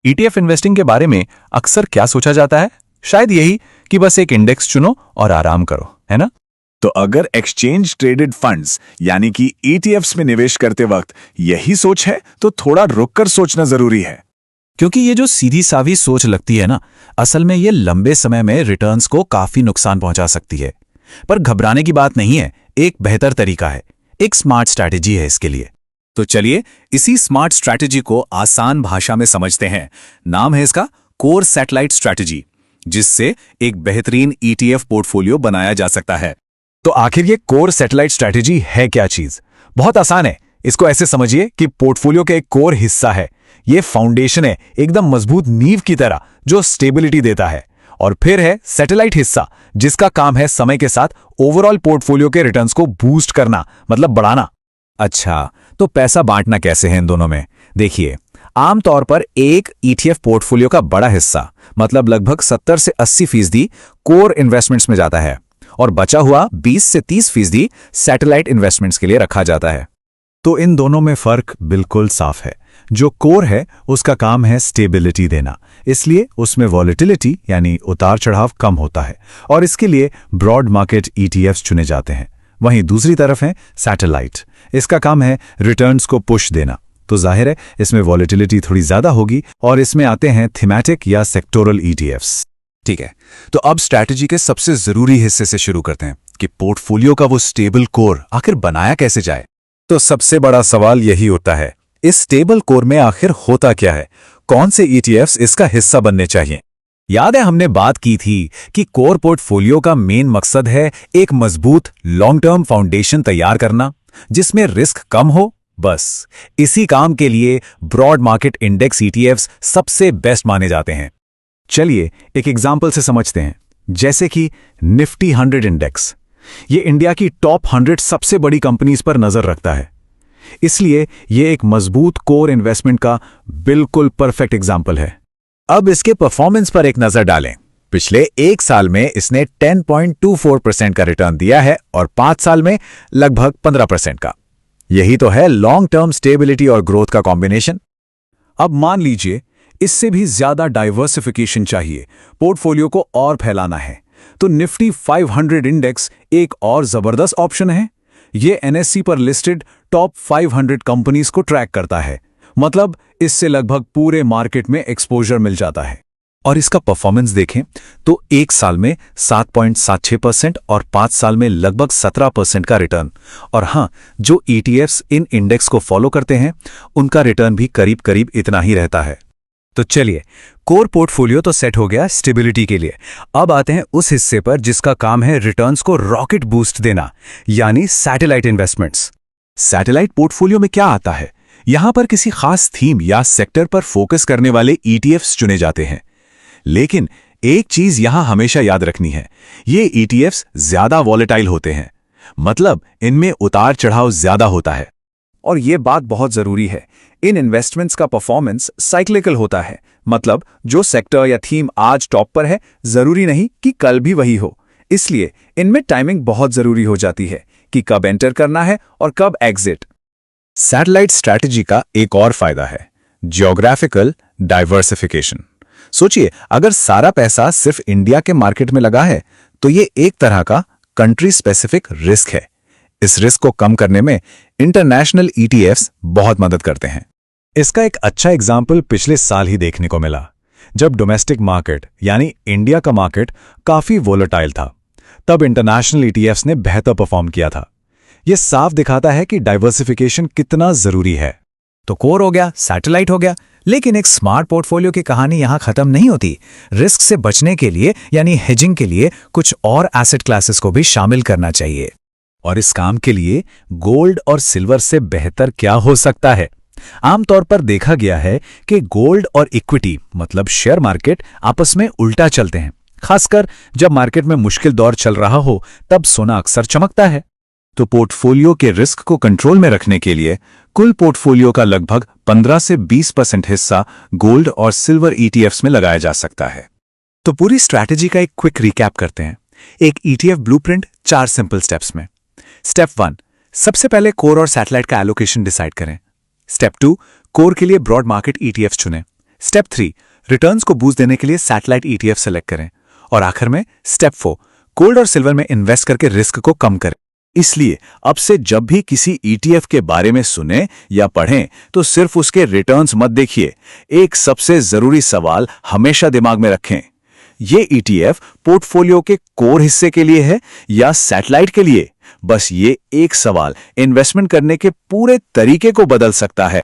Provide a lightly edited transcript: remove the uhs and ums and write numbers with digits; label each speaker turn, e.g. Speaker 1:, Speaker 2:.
Speaker 1: ETF investing के बारे में अक्सर क्या सोचा जाता है? शायद यही कि बस एक इंडेक्स चुनो और आराम करो, है ना?
Speaker 2: तो अगर एक्सचेंज ट्रेडेड फंड्स यानी कि ईटीएफ्स में निवेश करते वक्त यही सोच है तो थोड़ा रुककर सोचना जरूरी है।
Speaker 1: क्योंकि ये जो सीधी सावी सोच लगती है ना, असल में ये लंबे समय में रिटर्न्स को काफी नुकसान पहुंचा सकती है। पर घबराने की बात नहीं है, एक बेहतर तरीका है, एक स्मार्ट स्ट्रैटेजी है इसके लिए। तो चलिए इसी स्मार्ट स्ट्रैटेजी को आसान भाषा में समझते हैं। नाम है इसका कोर सैटेलाइट स्ट्रैटेजी, जिससे एक बेहतरीन ईटीएफ पोर्टफोलियो बनाया जा सकता है। तो आखिर ये कोर सैटेलाइट स्ट्रैटेजी है क्या चीज? बहुत आसान है। इसको ऐसे समझिए कि पोर्टफोलियो का एक कोर हिस्सा है। ये फाउंडेशन है, एकदम मजबूत नींव की तरह, जो स्टेबिलिटी देता है। और फिर है सैटेलाइट हिस्सा, जिसका काम है समय के साथ ओवरऑल पोर्टफोलियो के रिटर्न्स को बूस्ट करना, मतलब बढ़ाना। अच्छा, तो पैसा बांटना कैसे है इन दोनों में? देखिए, आमतौर पर एक ईटीएफ पोर्टफोलियो का बड़ा हिस्सा, मतलब लगभग 70 से 80% कोर इन्वेस्टमेंट्स में जाता है और बचा हुआ 20 से 30% सैटेलाइट इन्वेस्टमेंट्स के लिए रखा जाता है। तो इन दोनों में फर्क बिल्कुल साफ है। जो कोर है उसका काम है स्टेबिलिटी देना, इसलिए उसमें वॉलेटिलिटी यानी उतार चढ़ाव कम होता है और इसके लिए ब्रॉड मार्केट ईटीएफ्स चुने जाते हैं। वहीं दूसरी तरफ है सैटेलाइट, इसका काम है रिटर्न्स को पुश देना। तो जाहिर है इसमें वॉलेटिलिटी थोड़ी ज्यादा होगी और इसमें आते हैं थीमैटिक या सेक्टोरल ईटीएफ्स। ठीक है, तो अब स्ट्रैटेजी के सबसे जरूरी हिस्से से शुरू करते हैं कि पोर्टफोलियो का वो स्टेबल कोर आखिर बनाया कैसे जाए। तो सबसे बड़ा सवाल यही होता है, इस स्टेबल कोर में आखिर होता क्या है? कौन से ईटीएफ्स इसका हिस्सा बनने चाहिए? याद है हमने बात की थी कि कोर पोर्टफोलियो का मेन मकसद है एक मजबूत लॉन्ग टर्म फाउंडेशन तैयार करना, जिसमें रिस्क कम हो। बस इसी काम के लिए ब्रॉड मार्केट इंडेक्स ईटीएफ्स सबसे बेस्ट माने जाते हैं। चलिए एक एग्जाम्पल से समझते हैं, जैसे कि निफ्टी 100 इंडेक्स। ये इंडिया की टॉप 100 सबसे बड़ी कंपनीज पर नजर रखता है, इसलिए ये एक मजबूत कोर इन्वेस्टमेंट का बिल्कुल परफेक्ट एग्जाम्पल है। अब इसके परफॉर्मेंस पर एक नजर डालें। पिछले 1 साल में इसने 10.24% का रिटर्न दिया है और 5 साल में लगभग 15% का। यही तो है लॉन्ग टर्म स्टेबिलिटी और ग्रोथ का कॉम्बिनेशन। अब मान लीजिए इससे भी ज्यादा डाइवर्सिफिकेशन चाहिए, पोर्टफोलियो को और फैलाना है, तो निफ्टी 500 इंडेक्स एक और जबरदस्त ऑप्शन है। ये एनएससी पर लिस्टेड टॉप 500 कंपनीज को ट्रैक करता है, मतलब इससे लगभग पूरे मार्केट में एक्सपोजर मिल जाता है। और इसका परफॉर्मेंस देखें तो 1 साल में 7.76% और 5 साल में लगभग 17% का रिटर्न। और हां, जो ईटीएफ्स इन इंडेक्स को फॉलो करते हैं उनका रिटर्न भी करीब करीब इतना ही रहता है। तो चलिए, कोर पोर्टफोलियो तो सेट हो गया स्टेबिलिटी के लिए। अब आते हैं उस हिस्से पर जिसका काम है रिटर्न्स को रॉकेट बूस्ट देना, यानी सैटेलाइट इन्वेस्टमेंट्स। सैटेलाइट पोर्टफोलियो में क्या आता है? यहां पर किसी खास थीम या सेक्टर पर फोकस करने वाले ईटीएफ्स चुने जाते हैं। लेकिन एक चीज यहां हमेशा याद रखनी है, ये ईटीएफ्स ज्यादा वॉलेटाइल होते हैं, मतलब इनमें उतार चढ़ाव ज्यादा होता है। और ये बात बहुत जरूरी है, इन इन्वेस्टमेंट्स का परफॉर्मेंस साइक्लिकल होता है, मतलब जो सेक्टर या थीम आज टॉप पर है जरूरी नहीं कि कल भी वही हो। इसलिए इनमें टाइमिंग बहुत जरूरी हो जाती है कि कब एंटर करना है और कब एग्जिट। सैटेलाइट स्ट्रैटेजी का एक और फायदा है जियोग्राफिकल डाइवर्सिफिकेशन। सोचिए, अगर सारा पैसा सिर्फ इंडिया के मार्केट में लगा है तो ये एक तरह का कंट्री स्पेसिफिक रिस्क है। इस रिस्क को कम करने में इंटरनेशनल ईटीएफ्स बहुत मदद करते हैं। इसका एक अच्छा एग्जाम्पल पिछले साल ही देखने को मिला, जब डोमेस्टिक मार्केट यानी इंडिया का मार्केट काफी वोलेटाइल था। तब इंटरनेशनल ईटीएफ्स ने बेहतर परफॉर्म किया था। यह साफ दिखाता है कि डाइवर्सिफिकेशन कितना जरूरी है। तो कोर हो गया, सैटेलाइट हो गया, लेकिन एक स्मार्ट पोर्टफोलियो की कहानी यहां खत्म नहीं होती। रिस्क से बचने के लिए यानी हेजिंग के लिए कुछ और एसेट क्लासेस को भी शामिल करना चाहिए। और इस काम के लिए गोल्ड और सिल्वर से बेहतर क्या हो सकता है? आमतौर पर देखा गया है कि गोल्ड और इक्विटी मतलब शेयर मार्केट आपस में उल्टा चलते हैं। खासकर जब मार्केट में मुश्किल दौर चल रहा हो तब सोना अक्सर चमकता है। तो पोर्टफोलियो के रिस्क को कंट्रोल में रखने के लिए कुल पोर्टफोलियो का लगभग 15 से 20% हिस्सा गोल्ड और सिल्वर ईटीएफ्स में लगाया जा सकता है। तो पूरी स्ट्रैटेजी का एक क्विक रिकैप करते हैं। एक ईटीएफ ब्लूप्रिंट 4 सिंपल स्टेप्स में। स्टेप 1, सबसे पहले कोर और सैटेलाइट का एलोकेशन डिसाइड करें। स्टेप 2, कोर के लिए ब्रॉड मार्केट ईटीएफ्स चुनें।
Speaker 2: स्टेप 3, रिटर्न्स को बूस्ट देने के लिए सैटेलाइट ETF सेलेक्ट करें। और आखिर में स्टेप 4, गोल्ड और सिल्वर में इन्वेस्ट करके रिस्क को कम करें। इसलिए अब से जब भी किसी ETF के बारे में सुने या पढ़ें तो सिर्फ उसके रिटर्न्स मत देखिए, एक सबसे जरूरी सवाल हमेशा दिमाग में रखें, ये ETF पोर्टफोलियो के कोर हिस्से के लिए है या सैटेलाइट के लिए? बस ये एक सवाल इन्वेस्टमेंट करने के पूरे तरीके को बदल सकता है।